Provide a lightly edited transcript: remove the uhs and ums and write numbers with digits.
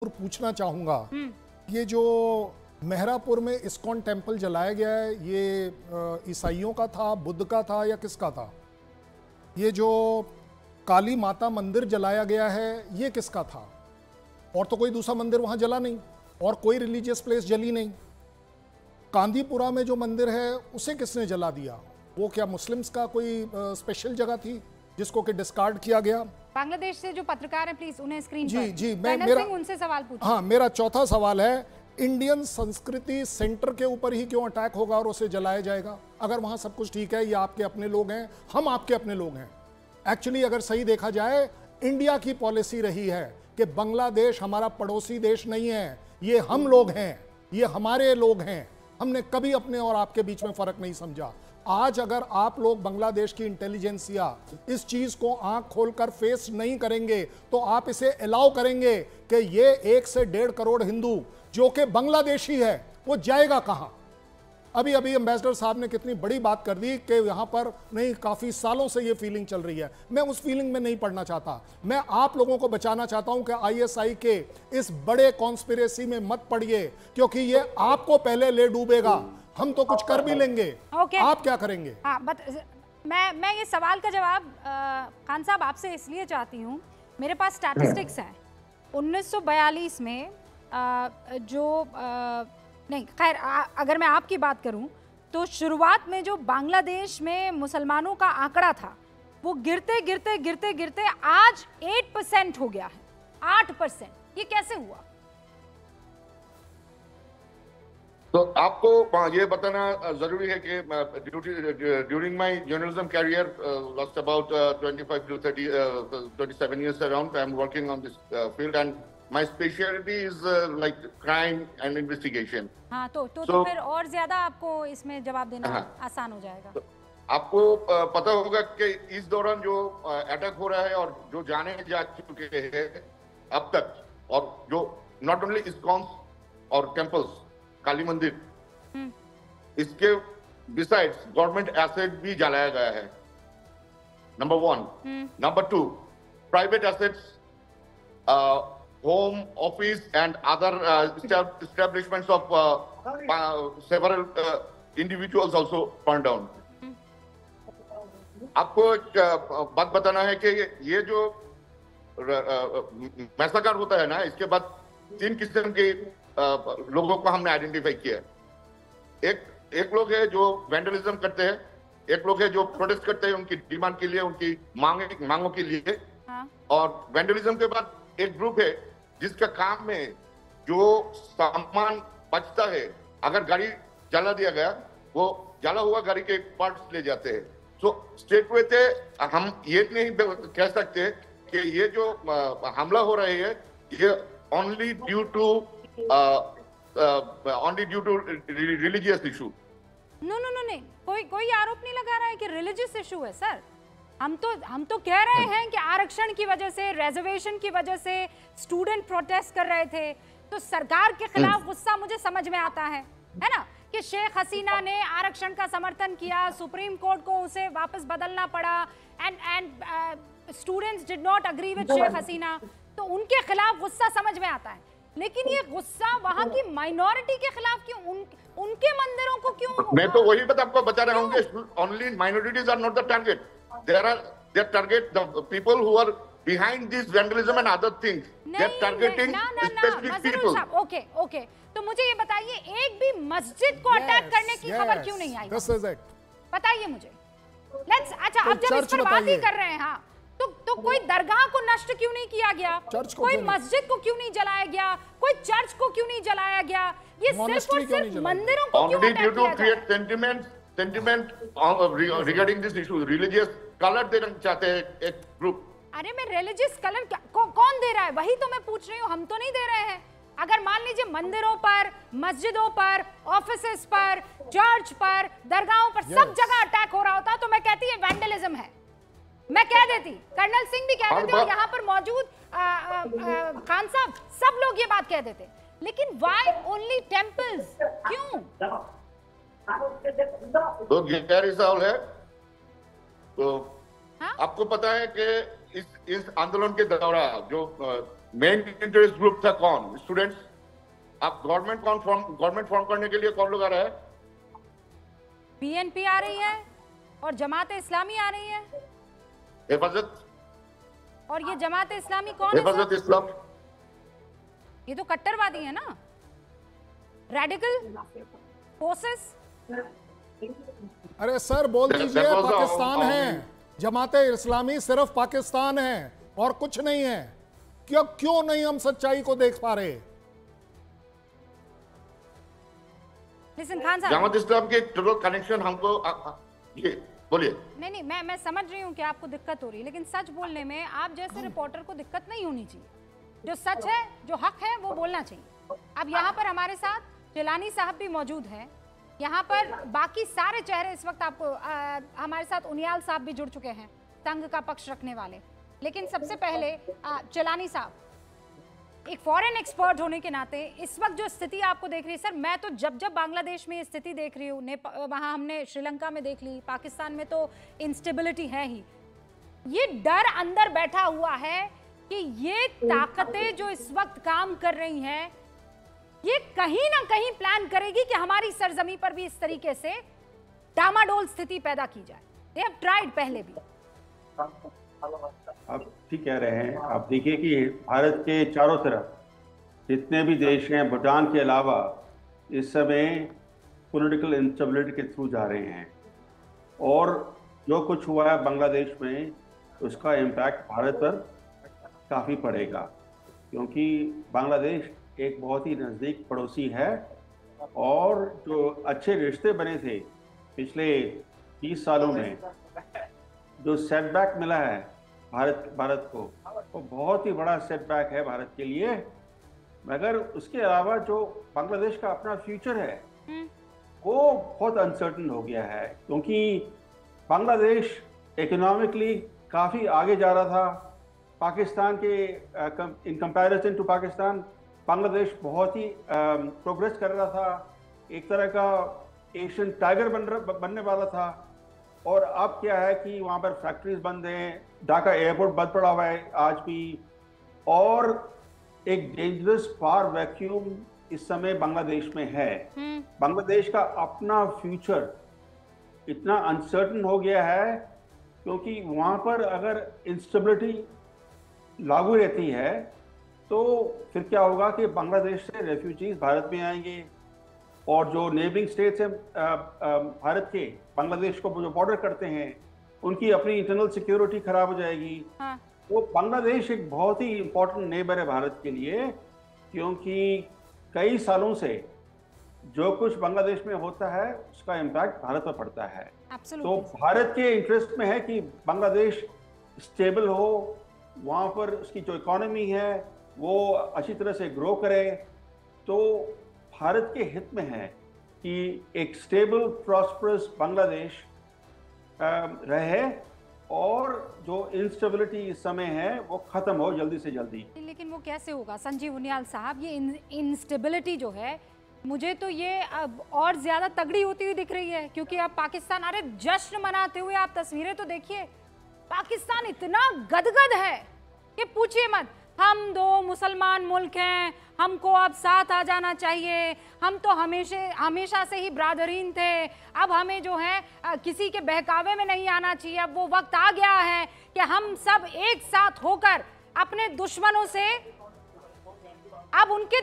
और पूछना चाहूंगा, ये जो मेहरापुर में इस्कॉन टेम्पल जलाया गया है, ये ईसाइयों का था, बुद्ध का था या किसका था? ये जो काली माता मंदिर जलाया गया है, ये किसका था? और तो कोई दूसरा मंदिर वहां जला नहीं, और कोई रिलीजियस प्लेस जली नहीं। कांदीपुरा में जो मंदिर है उसे किसने जला दिया? वो क्या मुस्लिम्स का कोई स्पेशल जगह थी जिसको कि डिस्कार्ड किया गया? बांग्लादेश से जो पत्रकार हैं प्लीज उन्हें स्क्रीन जी पर। जी मेरा उनसे सवाल पूछिए। हाँ, मेरा चौथा सवाल है, इंडियन संस्कृति सेंटर के ऊपर ही क्यों अटैक होगा और उसे जलाया जाएगा? अगर वहां सब कुछ ठीक है, ये आपके अपने लोग हैं, हम आपके अपने लोग हैं। एक्चुअली अगर सही देखा जाए, इंडिया की पॉलिसी रही है कि बांग्लादेश हमारा पड़ोसी देश नहीं है, ये हम लोग हैं, ये हमारे लोग हैं। हमने कभी अपने और आपके बीच में फर्क नहीं समझा। आज अगर आप लोग बांग्लादेश की इंटेलिजेंसिया इस चीज को आंख खोलकर फेस नहीं करेंगे तो आप इसे अलाउ करेंगे कि ये 1 से 1.5 करोड़ हिंदू जो कि बांग्लादेशी है वो जाएगा कहां? अभी अभी एम्बेसडर साहब ने कितनी बड़ी बात कर दी कि यहां पर नहीं, काफी सालों से ये फीलिंग चल रही है। मैं उस फीलिंग में नहीं पड़ना चाहता। मैं आप लोगों को बचाना चाहता हूं कि आईएसआई के इस बड़े कॉन्स्पिरेसी में मत पड़िए, क्योंकि ये आपको पहले ले डूबेगा। हम तो कुछ कर भी लेंगे, आप क्या करेंगे? हाँ, मैं ये सवाल का जवाब खान साहब आपसे इसलिए चाहती हूँ, मेरे पास स्टैटिस्टिक्स है 1942 में नहीं खैर, अगर मैं आपकी बात करूं तो शुरुआत में जो बांग्लादेश में मुसलमानों का आंकड़ा था वो गिरते गिरते गिरते गिरते आज 8% हो गया है। 8%। ये कैसे हुआ? तो आपको ये बताना जरूरी है कि during my journalism career last about 25 to 27 years around, I am working on this field and my specialty is like crime and investigation. हाँ, तो फिर और ज्यादा आपको इसमें जवाब देना आसान हो जाएगा। तो आपको पता होगा कि इस दौरान जो अटैक हो रहा है और जो जाने जा चुके हैं अब तक, और जो नॉट ओनली इस्कॉन और टेम्पल्स, काली मंदिर, इसके बिसाइड्स गवर्नमेंट एसेट भी जलाया गया है, number 1। Number 2, private assets, home, office and other establishments of several individuals also burned down. आपको बात बताना है कि ये जो मैसाकर होता है ना, इसके बाद 3 किस्म के लोगों को हमने आइडेंटिफाई किया। एक लोग है जो वैंडलिज्म करते हैं, एक लोग है जो प्रोटेस्ट करते हैं उनकी डिमांड के लिए, उनकी मांगों के लिए। और वैंडलिज्म के बाद एक ग्रुप है जिसका काम में जो सामान बचता है, अगर गाड़ी जला दिया गया, वो जला हुआ गाड़ी के पार्ट्स ले जाते हैं। सो स्टेट वे थे, हम ये नहीं कह सकते कि ये जो हमला हो रही है ये only due to religious issue. नहीं, कोई आरोप नहीं लगा रहा है कि रिलीजियस इशू है सर। हम तो कह रहे हैं कि आरक्षण की वजह से, रिजर्वेशन की वजह से स्टूडेंट प्रोटेस्ट कर रहे थे, तो सरकार के खिलाफ गुस्सा मुझे समझ में आता है ना, कि शेख हसीना ने आरक्षण का समर्थन किया, सुप्रीम कोर्ट को उसे वापस बदलना पड़ा, and students did not agree with Sheikh Hasina, तो उनके खिलाफ गुस्सा समझ में आता है। लेकिन ये गुस्सा वहां की माइनॉरिटी के खिलाफ क्यों, उनके मंदिरों को क्यों होगा? मैं तो वही बात आपको बता रहा हूँ कि only minorities are not the target, they target the people who are behind this vandalism and other things. They are targeting specific people. Okay, तो मुझे ये बताइए, एक भी मस्जिद को अटैक करने की खबर क्यों नहीं आई? बताइए मुझे। अच्छा, अब जब इस पर बात ही कर रहे हैं, हाँ, तो कोई दरगाह को नष्ट क्यों नहीं किया गया? कोई मस्जिद को क्यों नहीं जलाया गया? कोई चर्च को क्यों नहीं जलाया गया? ये सिर्फ और सिर्फ मंदिरों को क्यों अटैक किया? Only due to create sentiment regarding this issue. Religious colour देना चाहते हैं एक ग्रुप। अरे मैं रिलीजियस कलर कौन दे रहा है, वही तो मैं पूछ रही हूँ। हम तो नहीं दे रहे हैं। अगर मान लीजिए मंदिरों पर, मस्जिदों पर, ऑफिसेस पर, चर्च पर, दरगाहों पर, सब जगह अटैक हो रहा होता तो मैं कहती है वैंडलिज्म है, मैं कह देती, कर्नल सिंह भी कह देते, और यहाँ पर मौजूद खान साहब, सब लोग ये बात कह देते। लेकिन व्हाई ओनली टेम्पल्स, क्यों? तो गैर सवाल है। तो आपको पता है कि इस आंदोलन के दौरान जो मेन इंटरेस्ट ग्रुप था कौन? स्टूडेंट्स। अब गवर्नमेंट फॉर्म करने के लिए कौन लोग आ रहा है? बीएनपी आ रही है और जमात इस्लामी आ रही है। हिफाजत। और ये जमात इस्लामी कौन है हिफाजत सर? इस्लाम। ये तो कट्टरवादी है ना, रेडिकल फोर्सेस। अरे सर बोल दीजिए That was the पाकिस्तान है, army. जमाते इस्लामी सिर्फ पाकिस्तान है और कुछ नहीं है। क्यों नहीं हम सच्चाई को देख पा रहे? लिसन खान साहब, जमात इस्लाम के टोटल कनेक्शन हमको ये बोलिए। नहीं मैं समझ रही हूँ कि आपको दिक्कत हो रही है, लेकिन सच बोलने में आप जैसे रिपोर्टर को दिक्कत नहीं होनी चाहिए। जो सच है, जो हक है, वो बोलना चाहिए। अब यहाँ पर हमारे साथ जिलानी साहब भी मौजूद हैं, यहाँ पर बाकी सारे चेहरे इस वक्त आपको हमारे साथ उनियाल साहब भी जुड़ चुके हैं, संघ का पक्ष रखने वाले। लेकिन सबसे पहले जिलानी साहब, एक फॉरेन एक्सपर्ट होने के नाते इस वक्त जो स्थिति आपको देख रही है सर, मैं तो जब बांग्लादेश में स्थिति देख रही हूँ, वहाँ हमने श्रीलंका में देख ली, पाकिस्तान में तो इंस्टेबिलिटी है ही। ये डर अंदर बैठा हुआ है कि ये ताकतें जो इस वक्त काम कर रही हैं, ये कहीं ना कहीं प्लान करेगी कि हमारी सरजमी पर भी इस तरीके से डामाडोल स्थिति पैदा की जाए। दे हैव ट्राइड पहले भी। आप ठीक कह रहे हैं। आप देखिए कि भारत के चारों तरफ जितने भी देश हैं, भूटान के अलावा, इस समय पॉलिटिकल इंस्टेबिलिटी के थ्रू जा रहे हैं। और जो कुछ हुआ है बांग्लादेश में, उसका इम्पैक्ट भारत पर काफ़ी पड़ेगा, क्योंकि बांग्लादेश एक बहुत ही नज़दीक पड़ोसी है। और जो अच्छे रिश्ते बने थे पिछले 20 सालों में, जो सेटबैक मिला है भारत को, वो बहुत ही बड़ा सेटबैक है भारत के लिए। मगर उसके अलावा जो बांग्लादेश का अपना फ्यूचर है, वो बहुत अनसर्टन हो गया है, क्योंकि बांग्लादेश इकोनॉमिकली काफ़ी आगे जा रहा था। पाकिस्तान के in comparison to Pakistan, Bangladesh बहुत ही प्रोग्रेस कर रहा था, एक तरह का एशियन टाइगर बनने वाला था। और अब क्या है कि वहाँ पर फैक्ट्रीज बंद हैं, ढाका एयरपोर्ट बंद पड़ा हुआ है आज भी, और एक डेंजरस पावर वैक्यूम इस समय बांग्लादेश में है। बांग्लादेश का अपना फ्यूचर इतना अनसर्टन हो गया है, क्योंकि वहाँ पर अगर इंस्टेबिलिटी लागू रहती है तो फिर क्या होगा कि बांग्लादेश से रेफ्यूजीज भारत में आएंगे, और जो नेबरिंग स्टेट्स हैं भारत के, बांग्लादेश को जो बॉर्डर करते हैं, उनकी अपनी इंटरनल सिक्योरिटी खराब हो जाएगी। तो बांग्लादेश एक बहुत ही इम्पोर्टेंट नेबर है भारत के लिए, क्योंकि कई सालों से जो कुछ बांग्लादेश में होता है उसका इम्पैक्ट भारत पर पड़ता है। तो भारत के इंटरेस्ट में है कि बांग्लादेश स्टेबल हो, वहाँ पर उसकी जो इकोनॉमी है वो अच्छी तरह से ग्रो करे। तो भारत के हित में है कि एक स्टेबल प्रॉस्परस बांग्लादेश रहे, और जो इंस्टेबिलिटी इस समय है वो खत्म हो जल्दी से जल्दी। लेकिन वो कैसे होगा संजीव उनियाल साहब? ये इंस्टेबिलिटी जो है, मुझे तो ये अब और ज्यादा तगड़ी होती हुई दिख रही है, क्योंकि अब पाकिस्तान, अरे जश्न मनाते हुए आप तस्वीरें तो देखिए, पाकिस्तान इतना गदगद है कि पूछिए मत। हम दो मुसलमान मुल्क हैं, हमको अब साथ आ जाना चाहिए, हम तो हमेशा से ही ब्रादरीन थे, अब हमें जो है किसी के बहकावे में नहीं आना चाहिए। अब वो वक्त आ गया है कि हम सब एक साथ होकर अपने दुश्मनों से, अब उनके